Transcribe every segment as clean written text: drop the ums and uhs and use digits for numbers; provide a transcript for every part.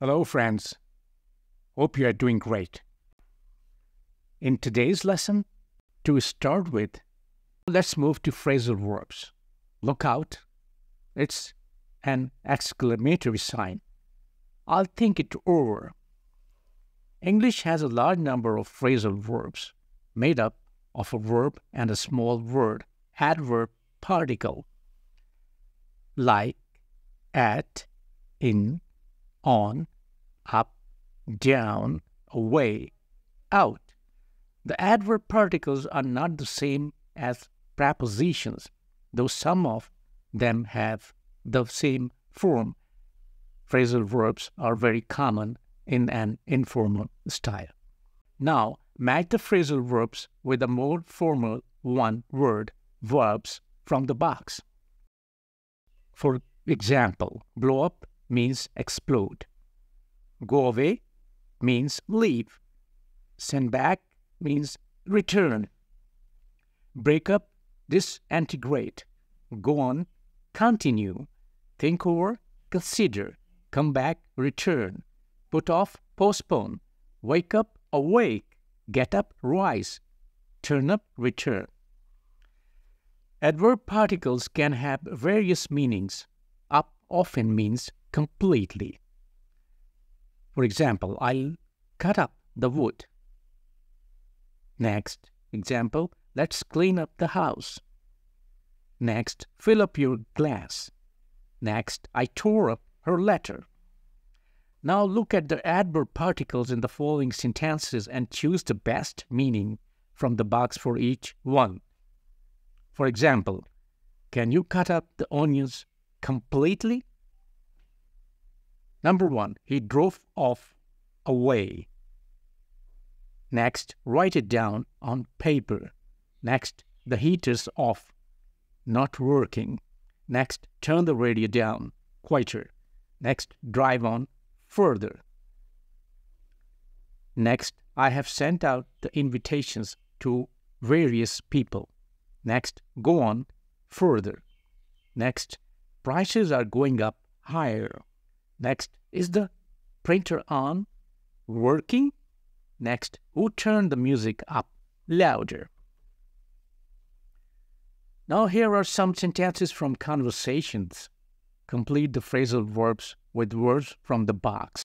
Hello, friends. Hope you are doing great. In today's lesson, to start with, let's move to phrasal verbs. Look out. It's an exclamatory sign. I'll think it over. English has a large number of phrasal verbs made up of a verb and a small word, adverb particle, like, at, in, on, up, down, away, out. The adverb particles are not the same as prepositions, though some of them have the same form. Phrasal verbs are very common in an informal style. Now, match the phrasal verbs with a more formal one-word verbs from the box. For example, blow up means explode. Go away means leave. Send back means return. Break up, disintegrate. Go on, continue. Think over, consider. Come back, return. Put off, postpone. Wake up, awake. Get up, rise. Turn up, return. Adverb particles can have various meanings. Up often means completely. For example, I'll cut up the wood. Next example, let's clean up the house. Next, fill up your glass. Next, I tore up her letter. Now look at the adverb particles in the following sentences and choose the best meaning from the box for each one. For example, can you cut up the onions completely? Number 1, he drove off away. Next, write it down on paper. Next, the heater's off, not working. Next, turn the radio down, quieter. Next, drive on further. Next, I have sent out the invitations to various people. Next, go on further. Next, prices are going up higher. Next, is the printer on? Working? Next, who turned the music up louder? Now here are some sentences from conversations. Complete the phrasal verbs with words from the box.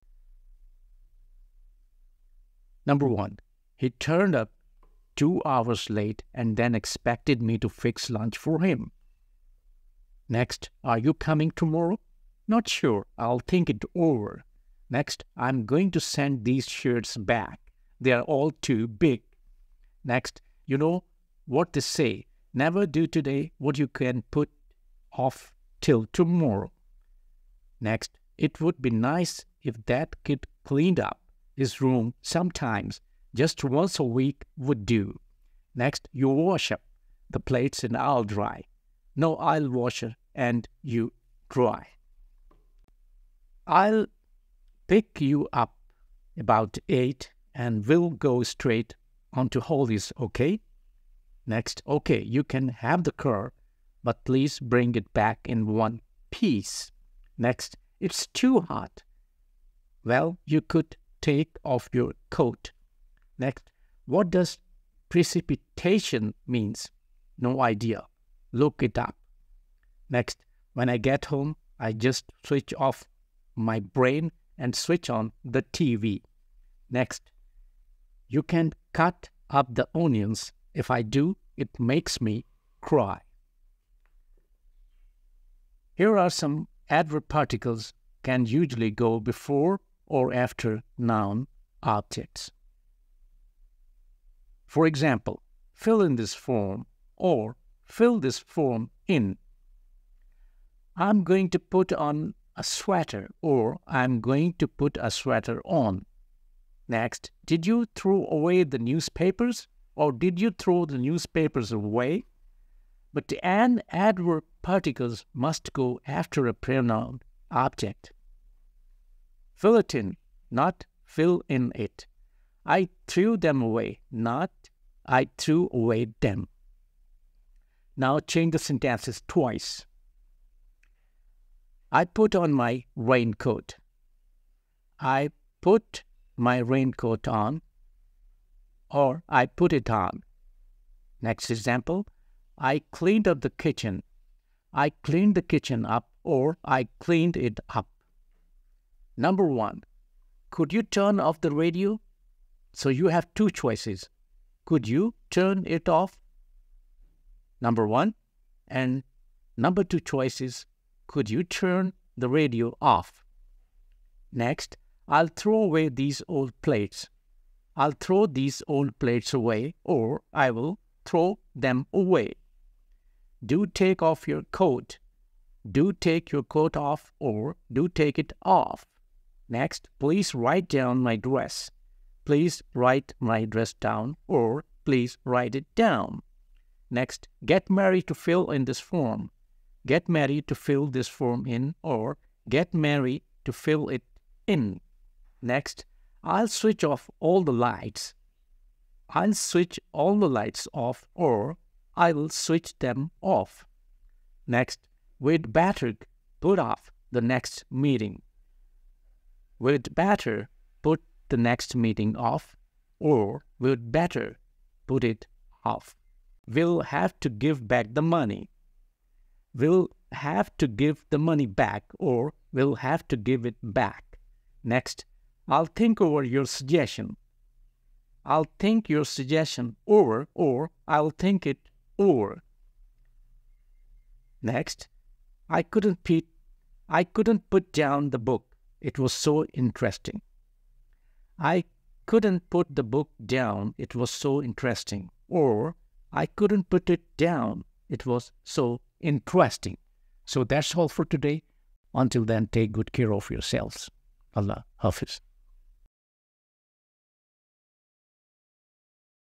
Number 1, he turned up 2 hours late and then expected me to fix lunch for him. Next, are you coming tomorrow? Not sure, I'll think it over. Next, I'm going to send these shirts back. They are all too big. Next, you know what they say, never do today what you can put off till tomorrow. Next, it would be nice if that kid cleaned up his room sometimes, just once a week would do. Next, you wash up the plates and I'll dry. No, I'll wash it and you dry. I'll pick you up about 8 and we'll go straight on to Holly's, okay? Next, okay, you can have the car, but please bring it back in one piece. Next, it's too hot. Well, you could take off your coat. Next, what does precipitation means? No idea. Look it up. Next, when I get home, I just switch off my brain and switch on the TV. Next, you can cut up the onions. If I do, it makes me cry. Here are some adverb particles can usually go before or after noun objects. For example, fill in this form or fill this form in. I'm going to put on a sweater or I'm going to put a sweater on. Next, did you throw away the newspapers or did you throw the newspapers away? But an adverb particles must go after a pronoun object. Fill it in, not fill in it. I threw them away, not I threw away them. Now change the sentences twice. I put on my raincoat. I put my raincoat on, or I put it on. Next example, I cleaned up the kitchen. I cleaned the kitchen up, or I cleaned it up. Number 1, could you turn off the radio? So you have two choices. Could you turn it off? Number 1. And number 2 choice is, could you turn the radio off? Next, I'll throw away these old plates. I'll throw these old plates away, or I will throw them away. Do take off your coat. Do take your coat off, or do take it off. Next, please write down my dress. Please write my dress down, or please write it down. Next, get married to fill in this form. Get married to fill this form in, or get married to fill it in. Next, I'll switch off all the lights. I'll switch all the lights off, or I will switch them off. Next, we'd better put off the next meeting. We'd better put the next meeting off, or we'd better put it off. We'll have to give back the money. We'll have to give the money back, or we'll have to give it back. Next, I'll think over your suggestion. I'll think your suggestion over, or I'll think it over. Next, I couldn't put down the book. It was so interesting. I couldn't put the book down. It was so interesting. Or, I couldn't put it down. It was so interesting. So that's all for today. Until then, take good care of yourselves. Allah Hafiz.